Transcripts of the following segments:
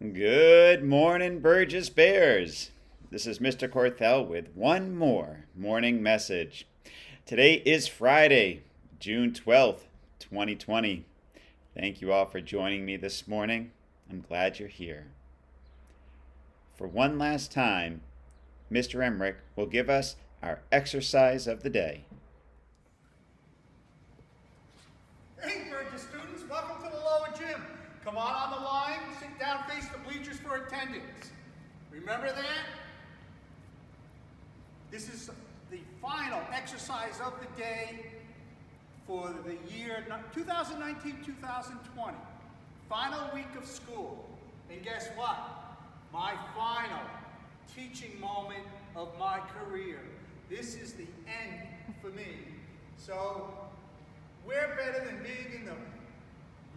Good morning, Burgess Bears. This is Mr. Corthell with one more morning message. Today is Friday, June 12th, 2020. Thank you all for joining me this morning. I'm glad you're here. For one last time, Mr. Emmerich will give us our exercise of the day. Hey, Burgess students, welcome to the lower gym. Come on the line, sit down, face the bleachers for attendance. Remember that? This is the final exercise of the day for the year 2019-2020. Final week of school. And guess what? My final teaching moment of my career. This is the end for me. So, we're better than being in the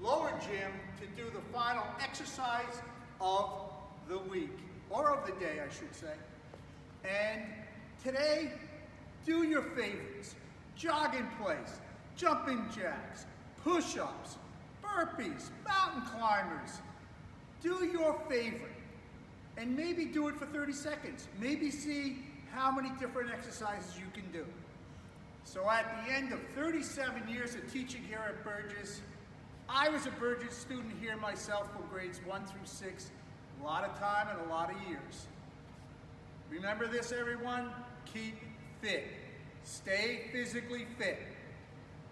lower gym to do the final exercise of the week, or of the day, I should say. And today, do your favorites. Jog in place, jumping jacks, push-ups, burpees, mountain climbers. Do your favorite. And maybe do it for 30 seconds. Maybe see how many different exercises you can do. So at the end of 37 years of teaching here at Burgess, I was a Burgess student here myself from grades 1 through 6, a lot of time and a lot of years. Remember this, everyone? Keep fit. Stay physically fit.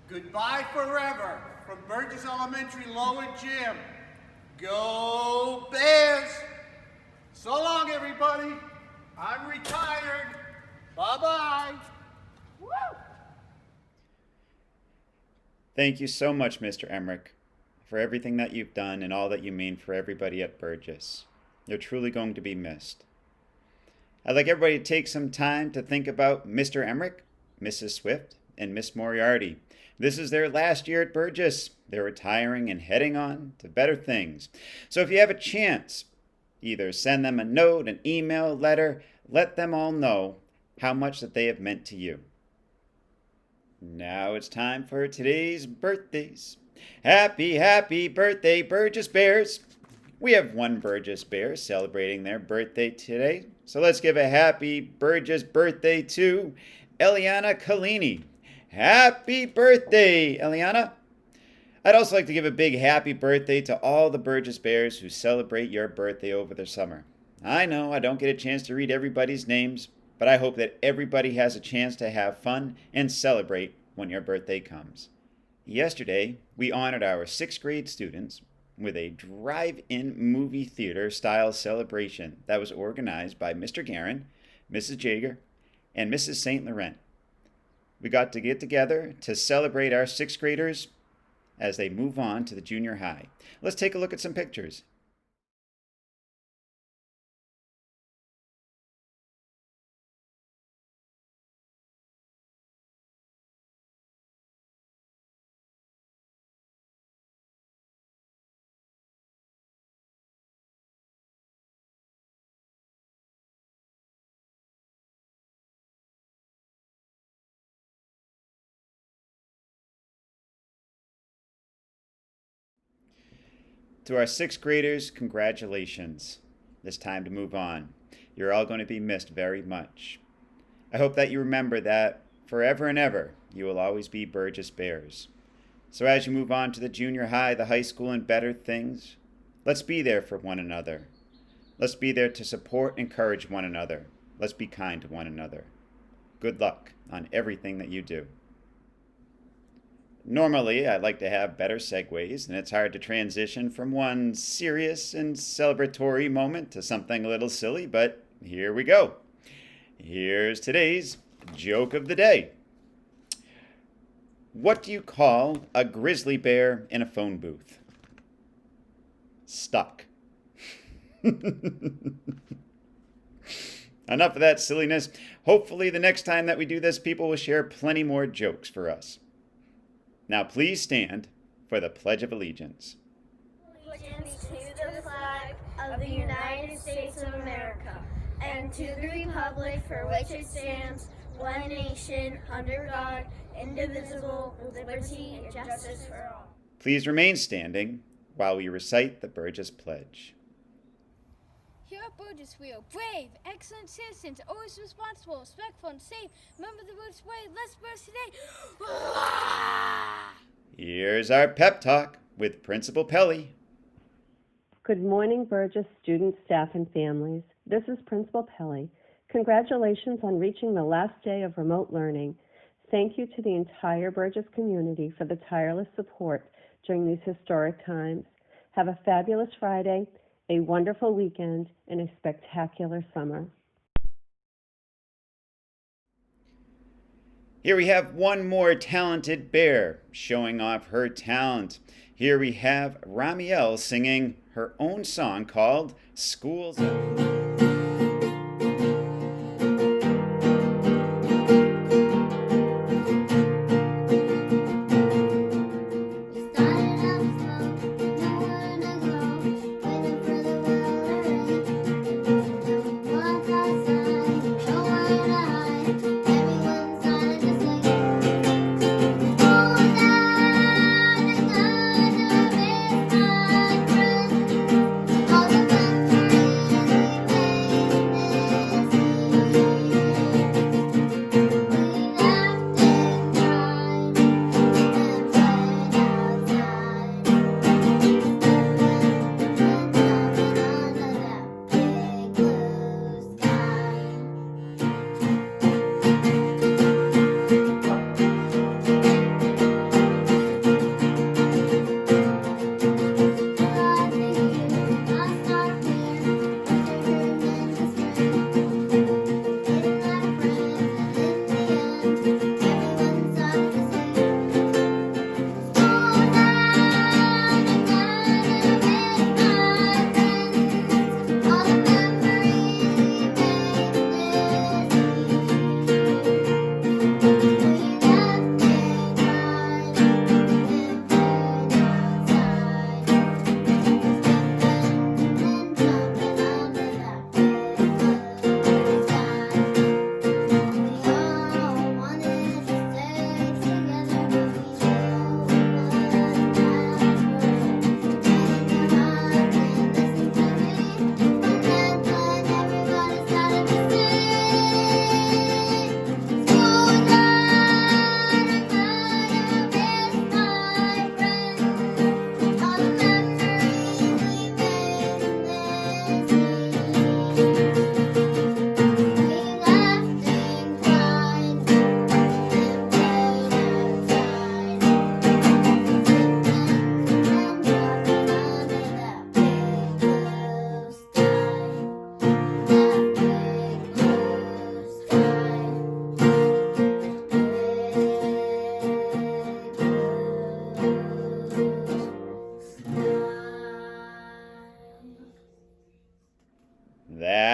Goodbye forever from Burgess Elementary Lower Gym. Go Bears! So long, everybody. I'm retired. Bye-bye. Woo! Thank you so much, Mr. Emmerich, for everything that you've done and all that you mean for everybody at Burgess. You're truly going to be missed. I'd like everybody to take some time to think about Mr. Emmerich, Mrs. Swift, and Miss Moriarty. This is their last year at Burgess. They're retiring and heading on to better things. So if you have a chance, either send them a note, an email, letter, let them all know how much that they have meant to you. Now it's time for today's birthdays. Happy birthday, Burgess Bears. We have one Burgess Bear celebrating their birthday today. So let's give a happy Burgess birthday to Eliana Collini. Happy birthday, Eliana. I'd also like to give a big happy birthday to all the Burgess Bears who celebrate your birthday over the summer. I know I don't get a chance to read everybody's names, but I hope that everybody has a chance to have fun and celebrate when your birthday comes. Yesterday, we honored our 6th grade students with a drive-in movie theater style celebration that was organized by Mr. Guerin, Mrs. Jager, and Mrs. St. Laurent. We got to get together to celebrate our 6th graders as they move on to the junior high. Let's take a look at some pictures. To our 6th graders, congratulations. It's time to move on. You're all going to be missed very much. I hope that you remember that forever and ever, you will always be Burgess Bears. So as you move on to the junior high, the high school, and better things, let's be there for one another. Let's be there to support and encourage one another. Let's be kind to one another. Good luck on everything that you do. Normally, I like to have better segues, and it's hard to transition from one serious and celebratory moment to something a little silly, but here we go. Here's today's joke of the day. What do you call a grizzly bear in a phone booth? Stuck. Enough of that silliness. Hopefully the next time that we do this, people will share plenty more jokes for us. Now please stand for the Pledge of Allegiance. Allegiance to the flag of the United States of America and to the republic for which it stands, one nation, under God, indivisible, with liberty and justice for all. Please remain standing while we recite the Burgess Pledge. Here at Burgess, we are brave, excellent citizens, always responsible, respectful, and safe. Remember the Burgess way. Let's burst today. Here's our pep talk with Principal Pelly. Good morning, Burgess students, staff, and families. This is Principal Pelly. Congratulations on reaching the last day of remote learning. Thank you to the entire Burgess community for the tireless support during these historic times. Have a fabulous Friday, a wonderful weekend, and a spectacular summer. Here we have one more talented bear showing off her talent. Here we have Ramiel singing her own song called School's Out.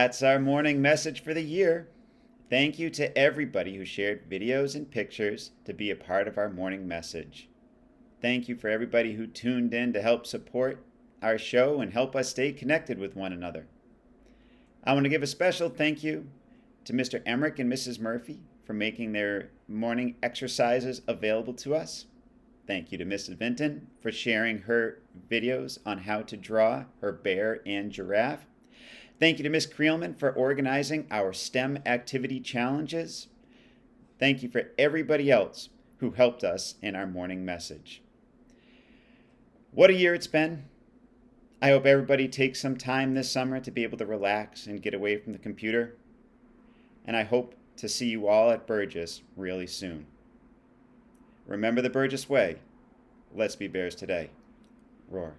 That's our morning message for the year. Thank you to everybody who shared videos and pictures to be a part of our morning message. Thank you for everybody who tuned in to help support our show and help us stay connected with one another. I want to give a special thank you to Mr. Emmerich and Mrs. Murphy for making their morning exercises available to us. Thank you to Mrs. Vinton for sharing her videos on how to draw her bear and giraffe. Thank you to Ms. Creelman for organizing our STEM activity challenges. Thank you for everybody else who helped us in our morning message. What a year it's been. I hope everybody takes some time this summer to be able to relax and get away from the computer. And I hope to see you all at Burgess really soon. Remember the Burgess way. Let's be Bears today. Roar.